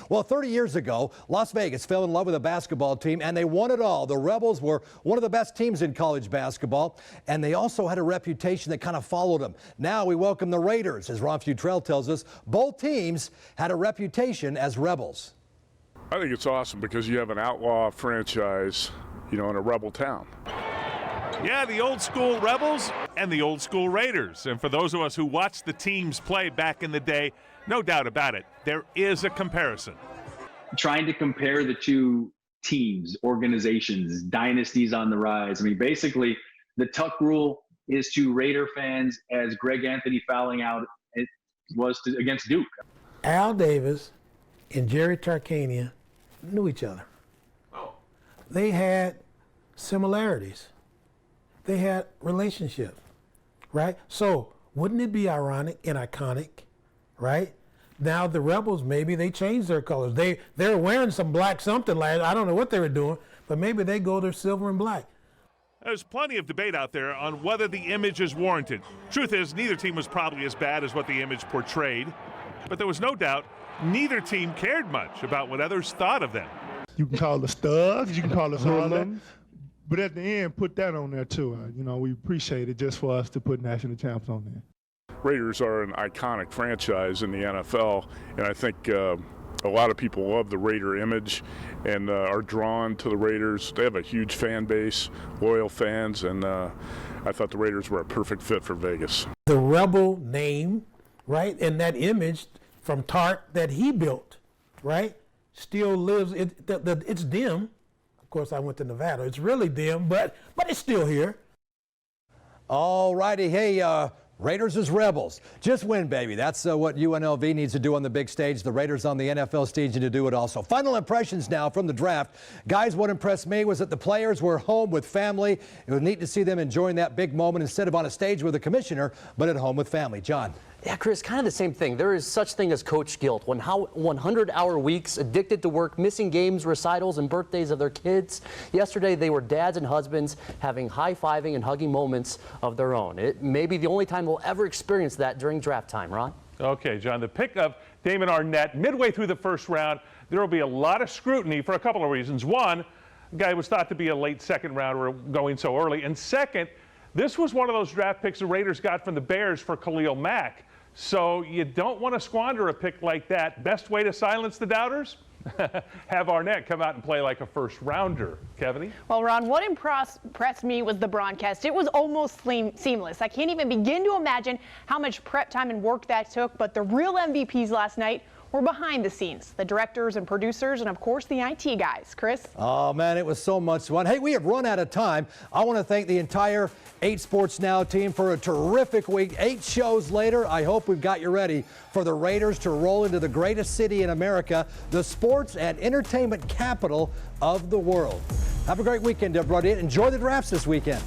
Well, 30 years ago, Las Vegas fell in love with a basketball team, and they won it all. The Rebels were one of the best teams in college basketball, and they also had a reputation that kind of followed them. Now we welcome the Raiders. As Ron Futrell tells us, both teams had a reputation as rebels. I think it's awesome because you have an outlaw franchise, in a rebel town. Yeah, the old school Rebels and the old school Raiders. And for those of us who watched the teams play back in the day, no doubt about it, there is a comparison. Trying to compare the two teams, organizations, dynasties on the rise. I mean, basically, the Tuck rule is to Raider fans as Greg Anthony fouling out it was against Duke. Al Davis and Jerry Tarkanian knew each other. They had similarities. They had relationships, right? So wouldn't it be ironic and iconic, right? Now the Rebels, maybe they changed their colors. They're wearing some black something like, I don't know what they were doing, but maybe they go to silver and black. There's plenty of debate out there on whether the image is warranted. Truth is, neither team was probably as bad as what the image portrayed, but there was no doubt neither team cared much about what others thought of them. You can call us thugs, you can call us all that, but at the end, put that on there too. We appreciate it just for us to put national champs on there. Raiders are an iconic franchise in the NFL, and I think a lot of people love the Raider image and are drawn to the Raiders. They have a huge fan base, loyal fans, and I thought the Raiders were a perfect fit for Vegas. The Rebel name, right, and that image from Tark that he built, right, still lives. It's dim. Of course, I went to Nevada. It's really dim, but it's still here. All righty. Hey, Raiders as rebels. Just win, baby. That's what UNLV needs to do on the big stage. The Raiders on the NFL stage need to do it also. Final impressions now from the draft. Guys, what impressed me was that the players were home with family. It was neat to see them enjoying that big moment instead of on a stage with a commissioner, but at home with family. John. Yeah, Chris, kind of the same thing. There is such thing as coach guilt. When 100-hour weeks, addicted to work, missing games, recitals, and birthdays of their kids. Yesterday, they were dads and husbands having high-fiving and hugging moments of their own. It may be the only time we'll ever experience that during draft time. Ron? Okay, John, the pick of Damon Arnett midway through the first round, there will be a lot of scrutiny for a couple of reasons. One, the guy was thought to be a late second rounder going so early. And second, this was one of those draft picks the Raiders got from the Bears for Khalil Mack. So you don't want to squander a pick like that. Best way to silence the doubters? Have Arnett come out and play like a first rounder. Kevin? Well, Ron, what impressed me was the broadcast. It was almost seamless. I can't even begin to imagine how much prep time and work that took, but the real MVPs last night were behind the scenes, the directors and producers, and of course the IT guys. Chris? Oh man, it was so much fun. Hey, we have run out of time. I want to thank the entire 8 Sports Now team for a terrific week. 8 shows later, I hope we've got you ready for the Raiders to roll into the greatest city in America, the sports and entertainment capital of the world. Have a great weekend, everybody. Enjoy the drafts this weekend.